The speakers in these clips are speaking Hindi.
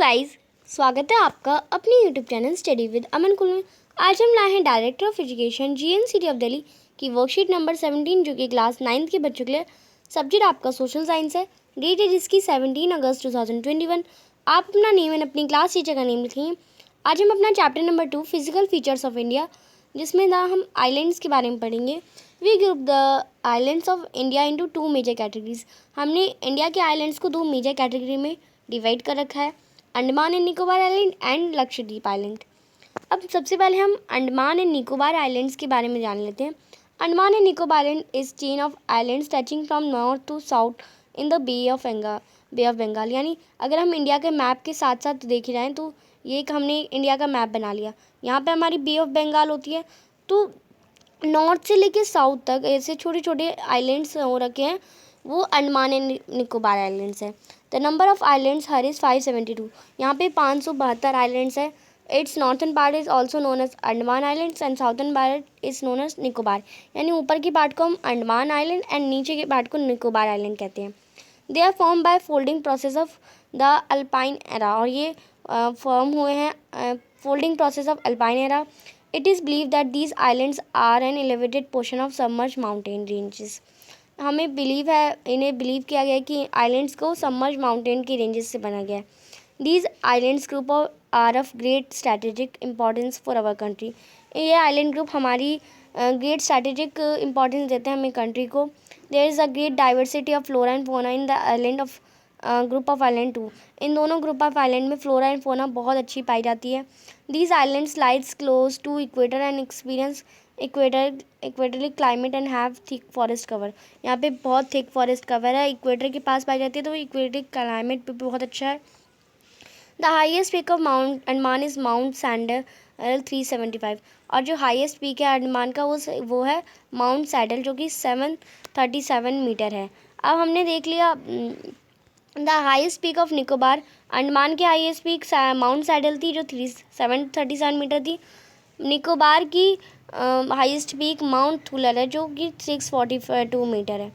गाइस, स्वागत है आपका अपने यूट्यूब चैनल स्टडी विद अमन कुल में। आज हम लाए हैं director of education GNCT of Delhi की वर्कशीट नंबर 17 जो कि क्लास 9 के बच्चों के लिए। सब्जेक्ट आपका सोशल साइंस है। डेट है जिसकी 17 अगस्त 2021। आप अपना नेम एंड अपनी क्लास टीचर का नेम लिखेंगे। आज हम अपना chapter number 2 physical features of India, जिसमें ना हम आइलैंड्स के बारे में पढ़ेंगे। We group the islands of India into 2 major categories. हमने इंडिया के आइलैंड्स को 2 मेजर कैटेगरी में डिवाइड कर रखा है, Andaman and Nicobar island and Lakshadweep island. अब सबसे पहले हम अंडमान एंड निकोबार आइलैंड्स के बारे में जान लेते हैं। Andaman and Nicobar island is chain of islands touching from north to south in the Bay of Bengal. यानी अगर हम इंडिया के मैप के साथ साथ देखे जाएँ तो ये एक हमने इंडिया का मैप बना लिया। यहाँ पे हमारी बे ऑफ बंगाल होती है, तो नॉर्थ से लेके साउथ तक ऐसे छोटे छोटे आइलैंड्स हो रखे हैं, वो अंडमान एंड निकोबार आइलैंड्स है। The number of islands here is 572। यहाँ पे 572 आइलैंड्स है। Its northern part is also known as Andaman islands and southern part is known as Nicobar. यानी ऊपर की पार्ट को हम अंडमान आइलैंड एंड नीचे के पार्ट को निकोबार आइलैंड कहते हैं। They are form by folding process of the alpine era, और ये फॉर्म हुए हैं folding process of alpine era. It is believed that these islands are an elevated portion of submerged mountain ranges. हमें बिलीव है, इन्हें बिलीव किया गया है कि आइलैंड्स को सबमर्ज माउंटेन की रेंजेस से बना गया है। These islands group are of great strategic importance for our country. ये आइलैंड ग्रुप हमारी ग्रेट स्ट्रैटेजिक इम्पोर्टेंस देते हैं हमें कंट्री को। There is a great diversity of flora and fauna in the island of group of island 2। इन दोनों ग्रुप ऑफ आइलैंड में फ्लोरा एंड फोना बहुत अच्छी पाई जाती है। These islands lies close to equator and experience equatorially climate and have thick forest cover. यहाँ पे बहुत थिक फॉरेस्ट कवर है, इक्वेटर के पास पाई जाती है, तो इक्वेटिक क्लाइमेट पे बहुत अच्छा है। The highest peak of mount Andaman is mount sandal 375, और जो हाईएस्ट पीक है अंडमान का वो है माउंट सैडल जो कि 737 मीटर है। अब हमने देख लिया the highest peak of Nicobar. Andaman की हाईएस्ट पीक माउंट सैडल थी जो 737 मीटर थी। निकोबार की हाईएस्ट पीक माउंट थुलर है जो कि 642 मीटर है।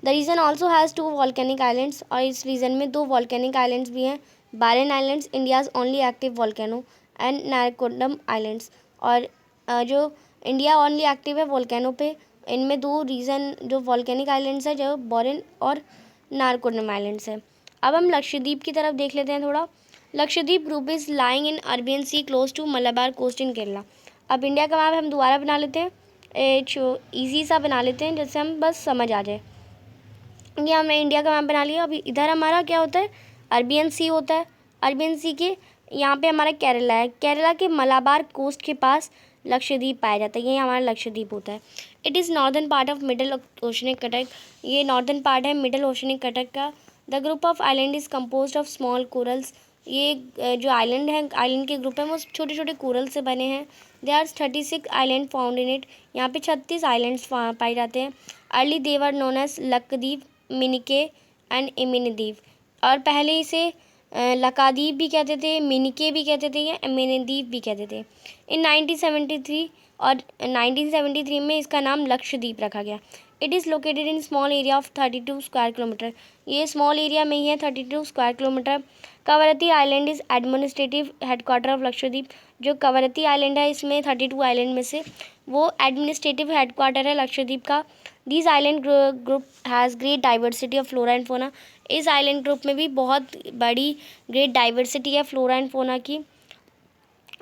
The region also has 2 volcanic islands, और इस रीजन में 2 वॉल्केनिक आइलैंड्स भी हैं। Barren islands India's only active volcano and Narcondam islands, और जो इंडिया ओनली एक्टिव है वॉल्केनो पे, इनमें 2 रीजन जो वॉल्केनिक आइलैंड्स है जो बोरेन और नारकोंडम आइलैंड्स है। अब हम लक्षद्वीप की तरफ देख लेते हैं थोड़ा। Lakshadweep group is lying in Arabian sea close to Malabar coast in Kerala. अब इंडिया का मैप हम दोबारा बना लेते हैं, ईजी सा बना लेते हैं जिससे हम बस समझ आ जाए। ये हमने इंडिया का मैप बना लिया। अभी इधर हमारा क्या होता है, अरबियन सी होता है। अरबियन सी के यहाँ पे हमारा केरला है। केरला के मलाबार कोस्ट के पास लक्षद्वीप पाया जाता है, ये हमारा लक्षद्वीप होता है। It is northern part of middle oceanic Cuttack, ये नॉर्दर्न पार्ट है मिडल ओशनिक कटक का। The group of island is compose of small corals. ये जो आइलैंड है, आइलैंड के ग्रुप है वो छोटे छोटे कोरल से बने हैं। They are 36 island found in it, यहाँ पे 36 आइलैंड्स पाए जाते हैं। Early they were known as Lakshadweep, Minicoy and Amindivi, और पहले इसे लक्षद्वीप भी कहते थे, मिनिके भी कहते थे या इमिनीद्वीप भी कहते थे। इन 1973 में इसका नाम लक्षद्वीप रखा गया। It is located in small area of 32 square kilometre, ये स्मॉल एरिया में ही है 32 square kilometre. Kavaratti island is administrative headquarter of Lakshadweep. जो कवरत्ती आइलैंड है इसमें 32 आइलैंड में से वो एडमिनिस्ट्रेटिव हेडक्वार्टर है लक्षद्वीप का। This island group has great diversity of flora and fauna. इस आइलैंड ग्रुप में भी बहुत बड़ी ग्रेट डाइवर्सिटी है फ्लोरा एंड फोना की।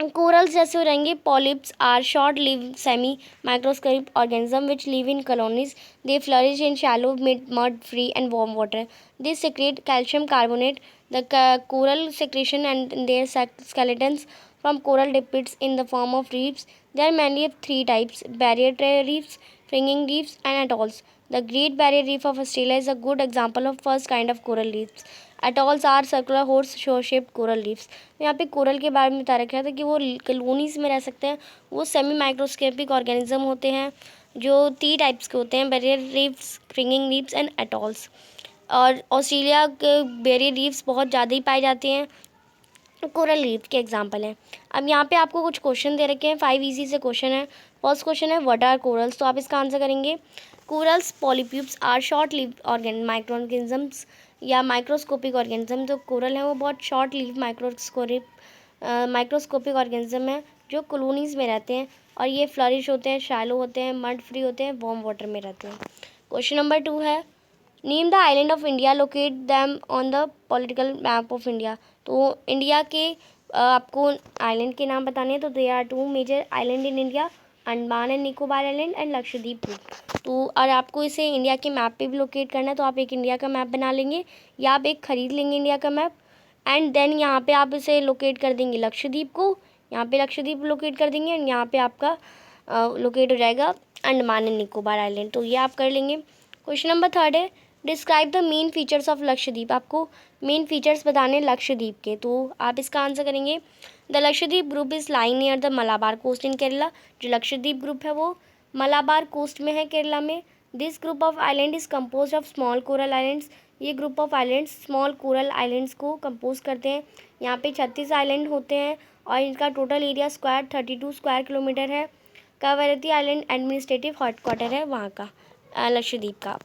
कोरल्स जैसे रहेंगे, polyps are short live semi microscopic organism which live in colonies. They flourish in shallow mud free and warm water. They secrete calcium carbonate. The coral secretion and their skeletons from coral deposits in the form of reefs. There are mainly of 3 types: barrier reefs, fringing reefs and atolls. The Great Barrier Reef of Australia is a good example of first kind of coral reefs. Atolls are circular horse-shaped coral reefs. यहाँ पे कोरल के बारे में बता रखा था कि वो कॉलोनीज में रह सकते हैं। वो सेमी माइक्रोस्कोपिक ऑर्गेनिज्म होते हैं जो 3 टाइप्स के होते हैं: barrier reefs, fringing reefs and atolls. और ऑस्ट्रेलिया के बैरियर रीफ्स बहुत ज़्यादा ही पाए जाते हैं, कोरल रीफ के एग्जांपल हैं। अब यहाँ पे आपको कुछ क्वेश्चन दे रखे हैं, 5 इजी से क्वेश्चन है। फर्स्ट क्वेश्चन है व्हाट आर कोरल्स, तो आप इसका आंसर करेंगे corals polyps are short lived micro organisms या माइक्रोस्कोपिक ऑर्गेनिज्म। जो कोरल है वो बहुत शॉर्ट लीव माइक्रोस्कोपिक ऑर्गेनिज्म है जो कॉलोनीज में रहते हैं और ये फ्लरिश होते हैं, शैलो होते हैं, मड फ्री होते हैं, वार्म वाटर में रहते हैं। क्वेश्चन नंबर 2 है name the island of India, locate them on the political map of India. तो इंडिया के आपको आइलैंड के नाम बताने हैं। तो there are 2 major island in India, Andaman and Nicobar island and Lakshadweep group. तो और आपको इसे इंडिया के मैप पे भी लोकेट करना है, तो आप एक इंडिया का मैप बना लेंगे या आप एक खरीद लेंगे इंडिया का मैप, एंड देन यहाँ पे आप इसे लोकेट कर देंगे लक्षद्वीप को, यहाँ पे लक्षद्वीप लोकेट कर देंगे एंड यहाँ पे आपका लोकेट हो जाएगा अंडमान एंड निकोबार आइलैंड। तो ये आप कर लेंगे। क्वेश्चन नंबर 3 है describe the main features of Lakshadweep. आपको मेन फीचर्स बताने लक्षद्वीप के, तो आप इसका आंसर करेंगे the Lakshadweep group is line near the Malabar coast in Kerala. जो लक्षद्वीप ग्रुप है वो मलाबार कोस्ट में है केरला में। This group of island is compose of small coral islands. ये group of islands small coral islands को कंपोज करते हैं। यहाँ पे 36 आइलैंड होते हैं और इनका total area square 32 square kilometre है। कावरती आइलैंड एडमिनिस्ट्रेटिव हेडक्वार्टर है वहाँ का, लक्षद्वीप का।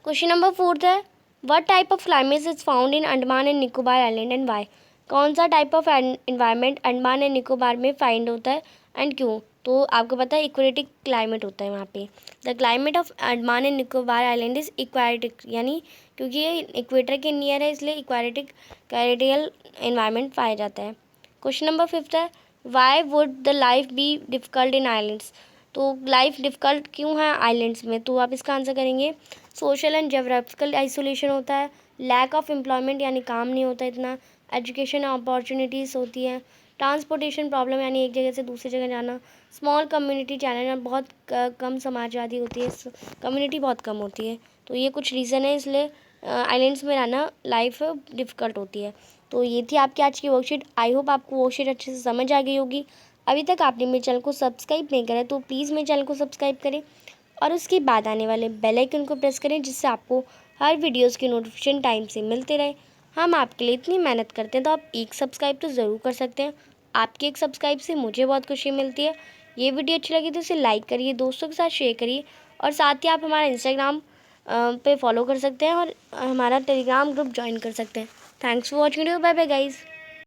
क्वेश्चन नंबर 4 है what type of climate is found in Andaman and Nicobar island and why. कौन सा type of environment Andaman and Nicobar में फाइंड होता है एंड क्यों। तो आपको पता है इक्वेटिक क्लाइमेट होता है वहाँ पे। The climate of Andaman and Nicobar island is aquatic, यानी क्योंकि ये इक्वेटर के नियर है इसलिए इक्वेटिक कैरिडियल एनवायरनमेंट पाया जाता है। क्वेश्चन नंबर 5 है why would the life be difficult in islands. तो लाइफ डिफ़िकल्ट क्यों है आइलैंड्स में, तो आप इसका आंसर करेंगे सोशल एंड जोग्राफिकल आइसोलेशन होता है, लैक ऑफ एम्प्लॉयमेंट यानी काम नहीं होता इतना, एजुकेशन अपॉर्चुनिटीज़ होती है, ट्रांसपोर्टेशन प्रॉब्लम यानी एक जगह से दूसरी जगह जाना, स्मॉल कम्युनिटी चैलेंज बहुत कम समाजवादी होती है, कम्युनिटी बहुत कम होती है। तो ये कुछ रीज़न है इसलिए आइलैंड्स में रहना लाइफ डिफ़िकल्ट होती है। तो ये थी आपकी आज की वर्कशीट। आई होप आपको वर्कशीट अच्छे से समझ आ गई होगी। अभी तक आपने मेरे चैनल को सब्सक्राइब नहीं करा तो प्लीज़ मेरे चैनल को सब्सक्राइब करें और उसके बाद आने वाले बेल आइकन को प्रेस करें जिससे आपको हर वीडियोस की नोटिफिकेशन टाइम से मिलते रहे। हम आपके लिए इतनी मेहनत करते हैं तो आप एक सब्सक्राइब तो ज़रूर कर सकते हैं। आपके एक सब्सक्राइब से मुझे बहुत खुशी मिलती है। ये वीडियो अच्छी लगी तो इसे लाइक करिए, दोस्तों के साथ शेयर करिए और साथ ही आप हमारा इंस्टाग्राम पे फॉलो कर सकते हैं और हमारा टेलीग्राम ग्रुप ज्वाइन कर सकते हैं। Thanks for watching video. Bye bye guys.